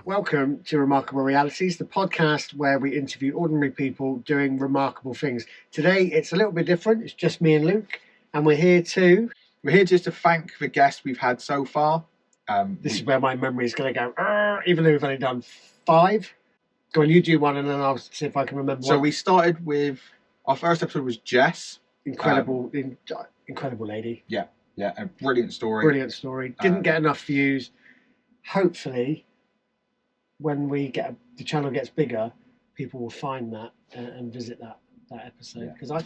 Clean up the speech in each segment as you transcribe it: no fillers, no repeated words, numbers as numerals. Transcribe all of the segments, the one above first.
Welcome to Remarkable Realities, the podcast where we interview ordinary people doing remarkable things. Today, it's a little bit different. It's just me and Luke, and we're here just to thank the guests we've had so far. This is where my memory is going to go, even though we've only done 5. Go on, you do one, and then I'll see if I can remember. So we started with, our first episode was Jess. Incredible lady. Yeah, a brilliant story. Brilliant story. Didn't get enough views. Hopefully, when the channel gets bigger, people will find that and visit that episode, because I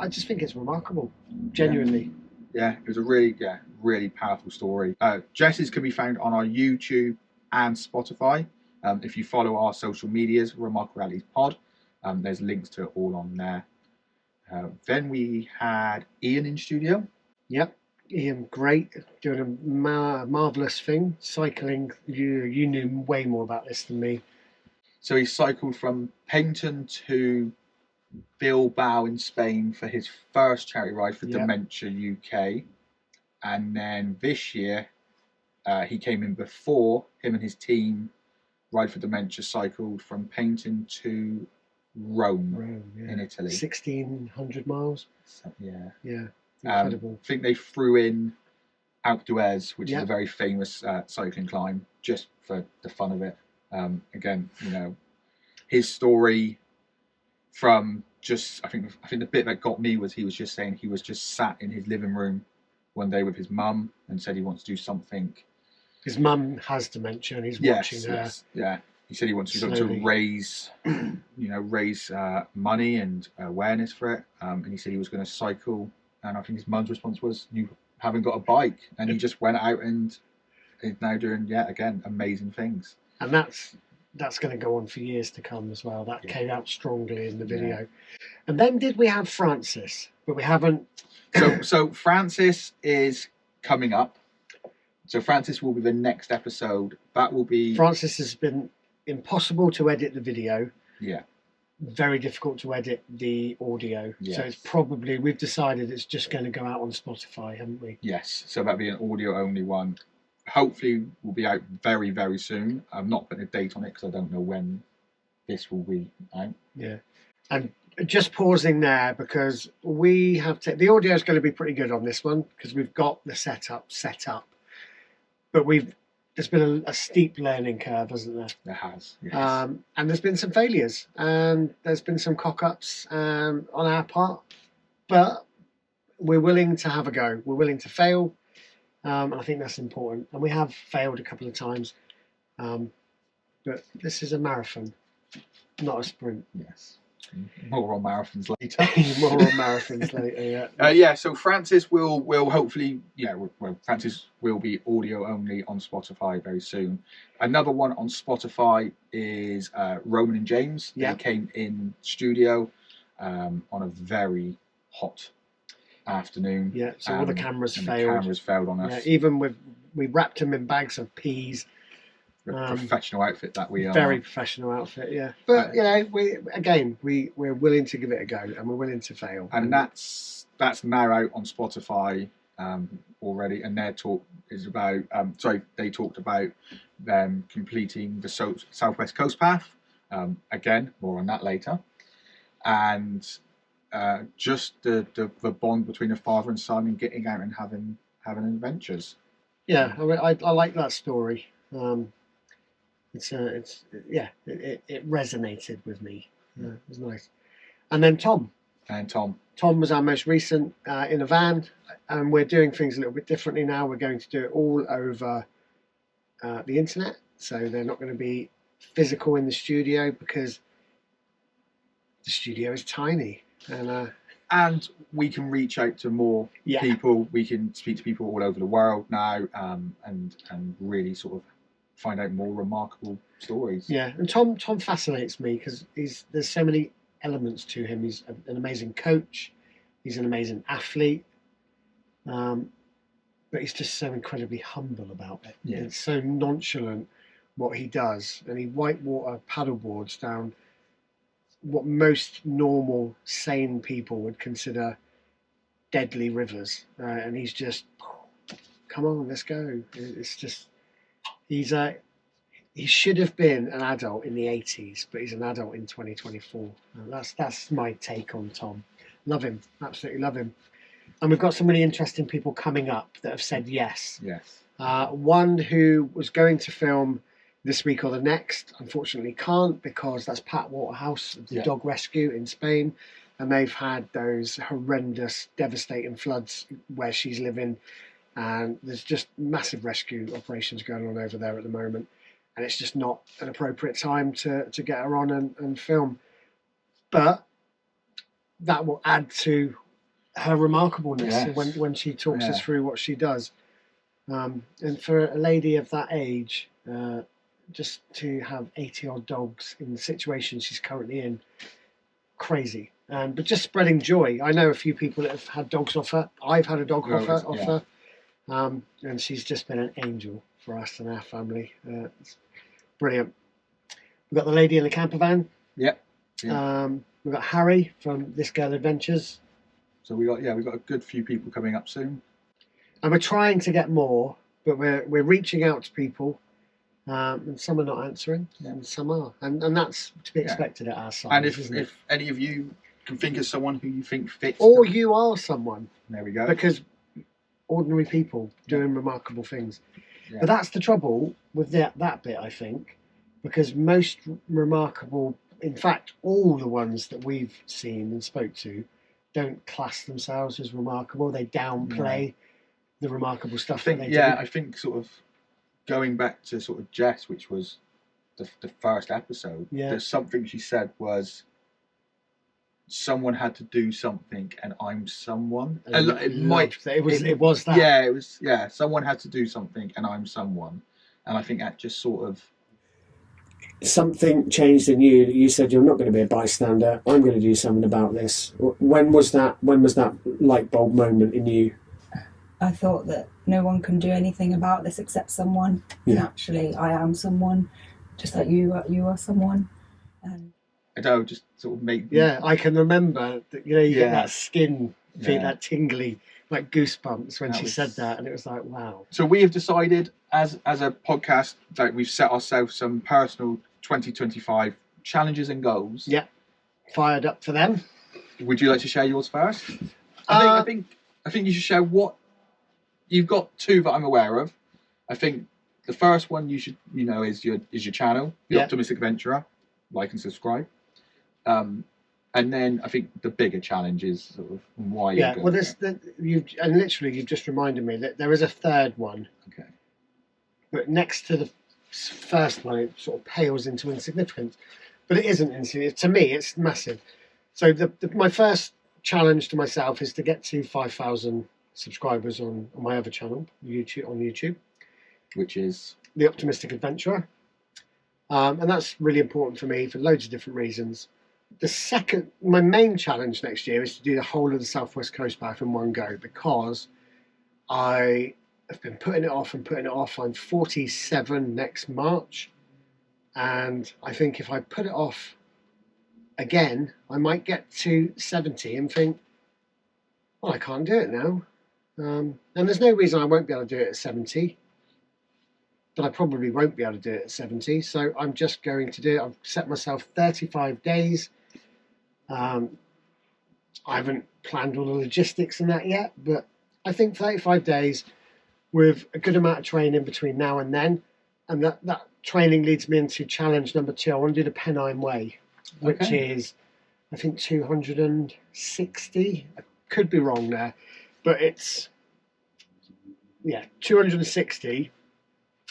just think it's remarkable, genuinely. Yeah, it was a really powerful story. Jess's can be found on our YouTube and Spotify. If you follow our social medias, Remarkable Realities Pod, there's links to it all on there. Then we had Ian in studio. Yep. Ian, great, doing a marvellous thing, cycling. You knew way more about this than me. So he cycled from Paignton to Bilbao in Spain for his first charity ride for Dementia UK. And then this year, he came in before him and his team Ride for Dementia cycled from Paignton to Rome in Italy. 1,600 miles. So, yeah. Incredible. I think they threw in Alpe d'Huez, which is a very famous cycling climb, just for the fun of it. Again, his story from I think the bit that got me was he was just saying he was just sat in his living room one day with his mum and said he wants to do something. His mum has dementia and he's watching her. Yeah. He said he wants to do something to raise money and awareness for it. And he said he was going to cycle. And I think his mum's response was, "You haven't got a bike." And he just went out and is now doing, again, amazing things. And that's going to go on for years to come as well. That came out strongly in the video. And then did we have Francis? But we haven't. So Francis is coming up. So Francis will be the next episode. That will be... Francis has been impossible to edit the video. Yeah. Very difficult to edit the audio. Yes. So it's probably, we've decided it's just going to go out on Spotify, haven't we? Yes. So that'll be an audio only one. Hopefully will be out very, very soon. I'm not putting a date on it because I don't know when this will be out. Yeah. And just pausing there because we have the audio is going to be pretty good on this one because we've got the setup set up. But there's been a steep learning curve, hasn't there? There has, yes. And there's been some failures and there's been some cock-ups on our part. But we're willing to have a go. We're willing to fail. And I think that's important. And we have failed a couple of times. But this is a marathon, not a sprint. Yes. More on marathons later. More on marathons later, yeah. So Francis will hopefully, Francis will be audio only on Spotify very soon. Another one on Spotify is Roman and James. Yeah. They came in studio on a very hot afternoon. Yeah, so all the cameras failed. The cameras failed on us. Yeah, even we wrapped them in bags of peas. Professional outfit that we are. Very professional outfit, yeah. But we're willing to give it a go and we're willing to fail. And that's now out on Spotify already. And their talk is about they talked about them completing the Southwest Coast Path. Again, more on that later. And just the bond between a father and son and getting out and having adventures. Yeah, I like that story. It resonated with me. Yeah, it was nice. And then Tom was our most recent in a van, and we're doing things a little bit differently now. We're going to do it all over the internet, so they're not going to be physical in the studio because the studio is tiny, and we can reach out to more people. We can speak to people all over the world now, and really sort of find out more remarkable stories. Yeah, and Tom fascinates me because there's so many elements to him. He's an amazing coach. He's an amazing athlete. But he's just so incredibly humble about it. Yeah. It's so nonchalant what he does. And he whitewater paddleboards down what most normal, sane people would consider deadly rivers. And he's just, come on, let's go. It's just... He's he should have been an adult in the 80s, but he's an adult in 2024. That's my take on Tom. Love him, absolutely love him. And we've got some really interesting people coming up that have said yes. Yes. One who was going to film this week or the next, unfortunately can't, because that's Pat Waterhouse, the dog rescue in Spain. And they've had those horrendous, devastating floods where she's living. And there's just massive rescue operations going on over there at the moment. And it's just not an appropriate time to get her on and film. But that will add to her remarkableness when she talks us through what she does. And for a lady of that age, just to have 80 odd dogs in the situation she's currently in, crazy. But just spreading joy. I know a few people that have had dogs off her. I've had a dog off her. And she's just been an angel for us and our family. It's brilliant. We've got the lady in the camper van. Yep. We've got Harry from This Girl Adventures. So we've got a good few people coming up soon. And we're trying to get more, but we're reaching out to people, and some are not answering, and some are, and that's to be expected at our size. And if any of you can think of someone who you think fits, or you are someone, there we go. Because ordinary people doing remarkable things. Yeah. But that's the trouble with that bit, I think, because most remarkable, in fact, all the ones that we've seen and spoke to, don't class themselves as remarkable. They downplay the remarkable stuff that they do. I think sort of going back to sort of Jess, which was the first episode, there's something she said was, someone had to do something and I'm someone. And it was that. Yeah, it was, someone had to do something and I'm someone. And I think that just sort of... Something changed in you. You said you're not going to be a bystander. I'm going to do something about this. When was that light bulb moment in you? I thought that no one can do anything about this except someone. And actually, I am someone, just like you are someone. And I don't just sort of make... Yeah, I can remember that, you get that skin, feel that tingly, like goosebumps when she said that, and it was like, wow. So we have decided as a podcast that we've set ourselves some personal 2025 challenges and goals. Yeah, fired up for them. Would you like to share yours first? I think you should share what... You've got two that I'm aware of. I think the first one you should, is your channel, The Optimistic Adventurer. Like and subscribe. And then I think the bigger challenge is sort of why you're going. Well, you've just reminded me that there is a third one. Okay. But next to the first one, it sort of pales into insignificance. But it isn't insignificant. To me, it's massive. So my first challenge to myself is to get to 5,000 subscribers on my other channel, YouTube, which is The Optimistic Adventurer, and that's really important for me for loads of different reasons. My main challenge next year is to do the whole of the Southwest Coast Path in one go, because I have been putting it off. I'm 47 next March, and I think if I put it off again, I might get to 70 and think, well, I can't do it now. And there's no reason I won't be able to do it at 70, but I probably won't be able to do it at 70. So I'm just going to do it. I've set myself 35 days. I haven't planned all the logistics and that yet, but I think 35 days with a good amount of training between now and then. And that training leads me into challenge number 2. I want to do the Pennine Way, which is, I think, 260. I could be wrong there. But it's, 260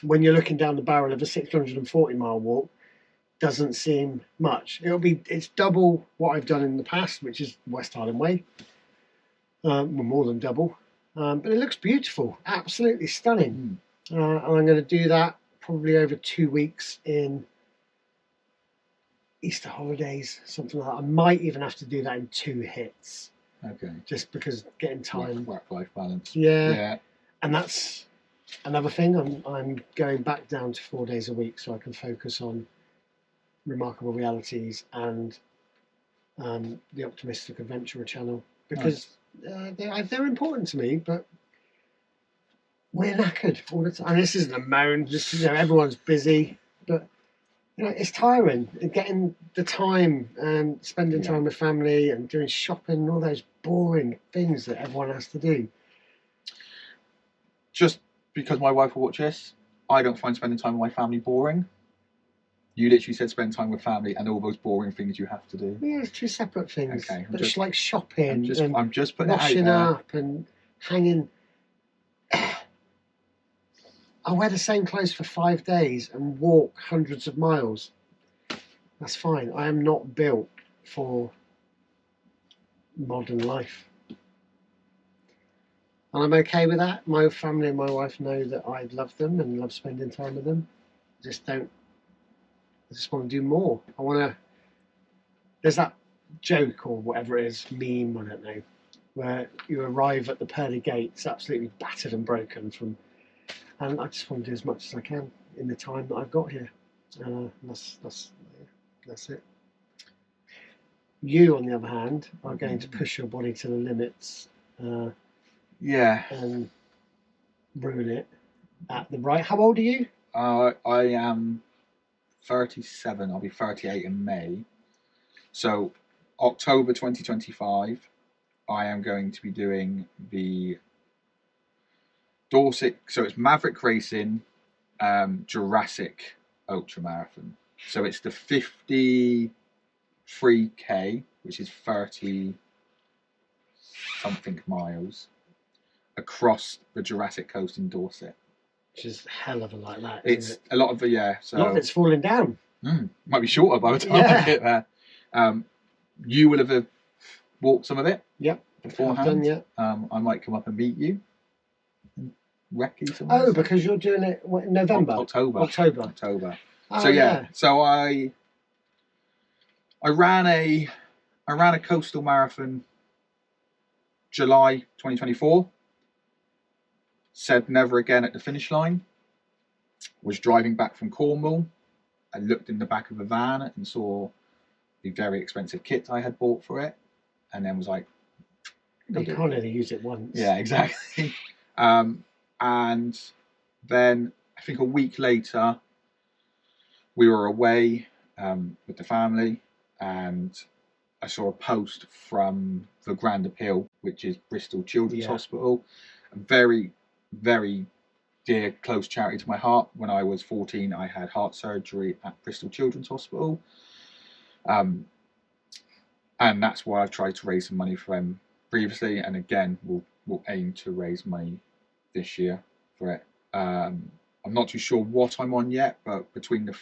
when you're looking down the barrel of a 640-mile walk doesn't seem much. It's double what I've done in the past, which is West Highland Way. More than double. But it looks beautiful, absolutely stunning. And I'm going to do that probably over 2 weeks in Easter holidays, something like that. I might even have to do that in 2 hits. Okay. Just because getting time. Work-life balance. Yeah. And that's another thing. I'm going back down to 4 days a week so I can focus on Remarkable Realities and the Optimistic Adventurer channel, because they're important to me, but we're knackered all the time. And this isn't a moan. Just everyone's busy. but it's tiring. And getting the time and spending time with family and doing shopping and all those boring things that everyone has to do. Just because my wife will watch this, I don't find spending time with my family boring. You literally said spend time with family and all those boring things you have to do. Yeah, it's two separate things. Okay, but it's like shopping I'm just putting washing it out up and hanging. I wear the same clothes for 5 days and walk hundreds of miles. That's fine. I am not built for modern life. And I'm okay with that. My family and my wife know that I love them and love spending time with them. I just want to do more. There's that joke or whatever it is, meme, I don't know, where you arrive at the pearly gates absolutely battered and broken and I just want to do as much as I can in the time that I've got here. That's it. You, on the other hand, are going to push your body to the limits. And ruin it at the right. How old are you? I am 37. I'll be 38 in May. So October 2025, I am going to be doing the Dorset. So it's Maverick Racing Jurassic Ultra Marathon. So it's the 53K, which is 30 something miles across the Jurassic Coast in Dorset. Which is a hell of a lot like that. It's a lot of it, yeah. So a lot of it's falling down. Might be shorter by the time I get there. You will have walked some of it. Yep. Beforehand. Done, yeah. I might come up and meet you. Recce somewhere. Oh, because you're doing it in November. October. Oh, so yeah. So I ran a coastal marathon July 2024. Said never again at the finish line. Was driving back from Cornwall. I looked in the back of a van and saw the very expensive kit I had bought for it, and then was like, you can't only use it once. Yeah, exactly. And then I think a week later, we were away with the family, and I saw a post from the Grand Appeal, which is Bristol Children's Hospital, a very, very dear, close charity to my heart. When I was 14, I had heart surgery at Bristol Children's Hospital, and that's why I've tried to raise some money for them previously, and again we'll aim to raise money this year for it. I'm not too sure what I'm on yet, but between the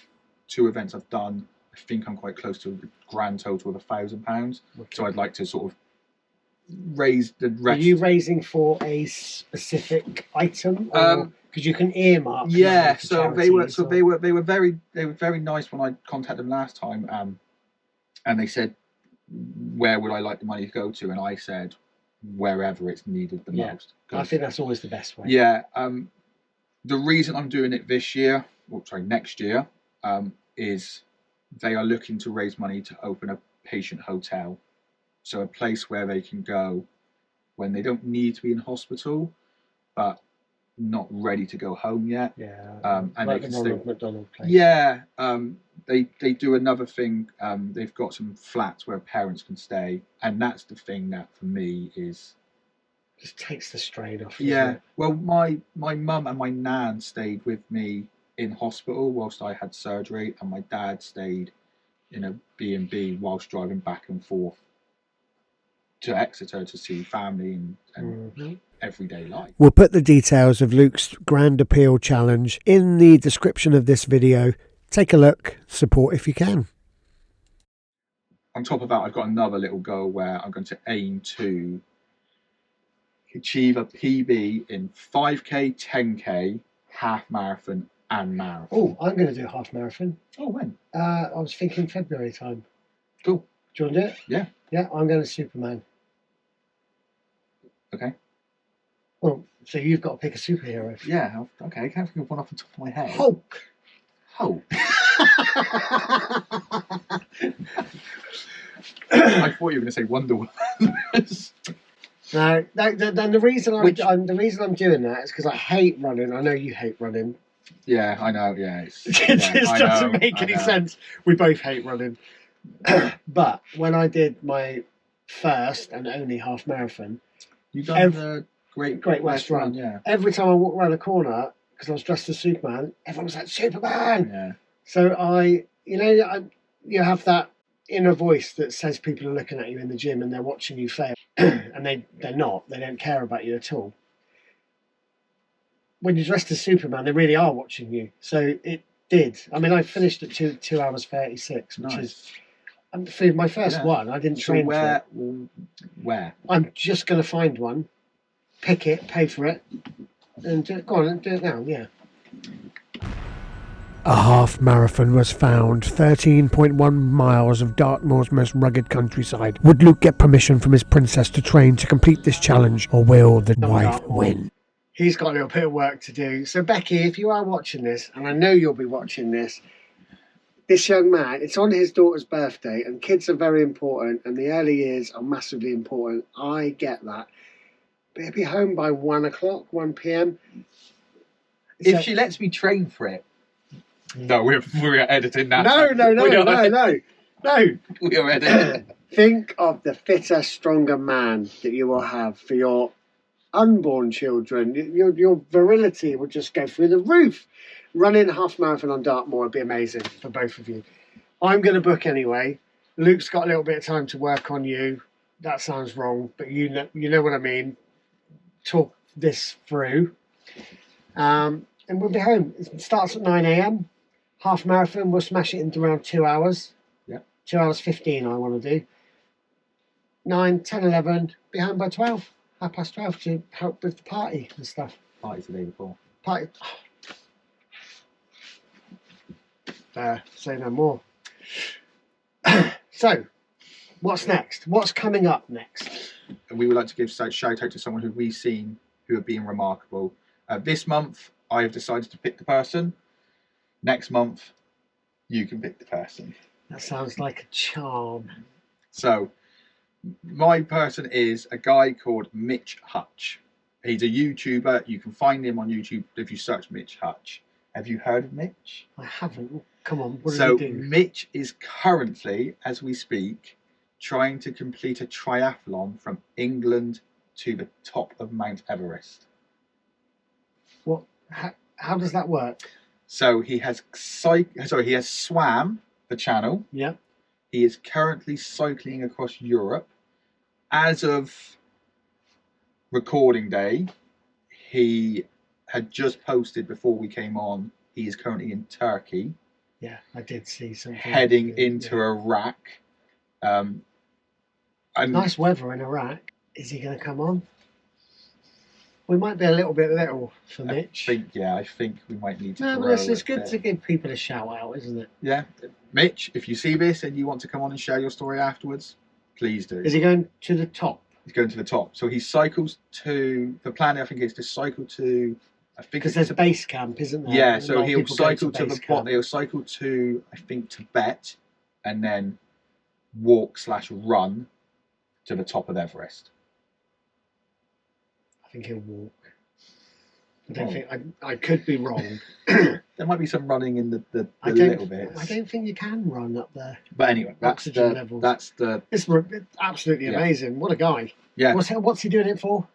two events I've done, I think I'm quite close to a grand total of £1,000. Okay. So I'd like to sort of raise the rest. Are you raising for a specific item, because you can earmark? Yeah, so they were very nice when I contacted them last time, and they said, where would I like the money to go to? And I said, wherever it's needed the most. I think that's always the best way. Yeah. The reason I'm doing it next year, is they are looking to raise money to open a patient hotel. So a place where they can go when they don't need to be in hospital, but not ready to go home yet. Yeah. And like they can the Ronald McDonald place. Yeah. They do another thing. They've got some flats where parents can stay, and that's the thing that for me is just takes the strain off. Yeah. Well, my mum and my nan stayed with me in hospital whilst I had surgery, and my dad stayed in a B&B whilst driving back and forth to Exeter to see family and everyday life. We'll put the details of Luke's Grand Appeal Challenge in the description of this video. Take a look, support if you can. On top of that, I've got another little goal where I'm going to aim to achieve a PB in 5K, 10K, half marathon and marathon. Oh, I'm going to do a half marathon. Oh, when? I was thinking February time. Cool. Do you want to do it? Yeah. Yeah, I'm going to Superman. Okay. Well, so you've got to pick a superhero. Yeah, okay. I can't think of one off the top of my head. Hulk. I thought you were going to say Wonder Woman. No. Then the reason I'm doing that is because I hate running. I know you hate running, Yeah, I know. Yeah, it's, It yeah, just I doesn't know, make I any know. sense. We both hate running. But when I did my first and only half marathon, You done the Great West Run. Yeah. Every time I walked around a corner, because I was dressed as Superman, everyone was like, Superman! Yeah. So you have that inner voice that says people are looking at you in the gym and they're watching you fail. And they're not. They don't care about you at all. When you're dressed as Superman, they really are watching you. So it did. I mean, I finished at 2 hours 36, which is for my first one. I didn't train for it. Where? I'm just going to find one, pick it, pay for it, and go on and do it now. Yeah. A half marathon was found, 13.1 miles of Dartmoor's most rugged countryside. Would Luke get permission from his princess to train to complete this challenge, or will the wife win? He's got a little bit of work to do. So, Becky, if you are watching this, and I know you'll be watching this, this young man, it's on his daughter's birthday, and kids are very important, and the early years are massively important. I get that. But he'll be home by 1 o'clock, 1 p.m. If she lets me train for it. No, we're editing that. No. We are editing. Think of the fitter, stronger man that you will have for your unborn children. Your virility will just go through the roof. Running a half marathon on Dartmoor would be amazing for both of you. I'm going to book anyway. Luke's got a little bit of time to work on you. That sounds wrong, but you know what I mean. Talk this through. And we'll be home. It starts at 9 a.m. Half marathon, we'll smash it into around 2 hours. Yeah. 2 hours 15 I want to do. 9, 10, 11, be home by 12. 12:30 to help with the party and stuff. Party's the day before. Party. Say no more. So, what's next? What's coming up next? And we would like to give a shout out to someone who we've seen who have been remarkable. This month, I have decided to pick the person. Next month, you can pick the person. That sounds like a charm. So, my person is a guy called Mitch Hutch. He's a YouTuber. You can find him on YouTube if you search Mitch Hutch. Have you heard of Mitch? I haven't. Come on, what does he do? Mitch is currently, as we speak, trying to complete a triathlon from England to the top of Mount Everest. What? How does that work? So he has swam the channel. Yeah. He is currently cycling across Europe. As of recording day, he had just posted before we came on. He is currently in Turkey. Yeah, I did see something. Heading into Iraq. Nice weather in Iraq. Is he going to come on? We might be a little bit little for Mitch. I think we might need to. No, but it's good to give people a shout out, isn't it? Yeah, Mitch, if you see this and you want to come on and share your story afterwards, please do. Is he going to the top? He's going to the top. So he cycles to the plan. I think is to cycle to. I think because there's a base camp, isn't there? Yeah, so he'll cycle to the pot. He'll cycle to I think Tibet, and then walk/run to the top of Everest. I think he'll walk. I don't think I could be wrong. There might be some running in the little bits. I don't think you can run up there. But anyway, that's It's absolutely amazing. What a guy! Yeah. What's he doing it for?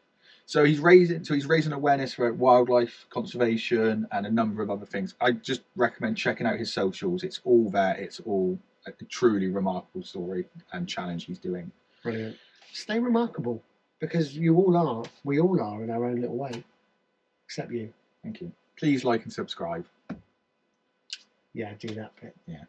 So he's raising awareness for wildlife conservation and a number of other things. I just recommend checking out his socials. It's all there. It's all a truly remarkable story and challenge he's doing. Brilliant. Stay remarkable, because you all are. We all are in our own little way. Except you. Thank you. Please like and subscribe. Yeah, do that bit. Yeah.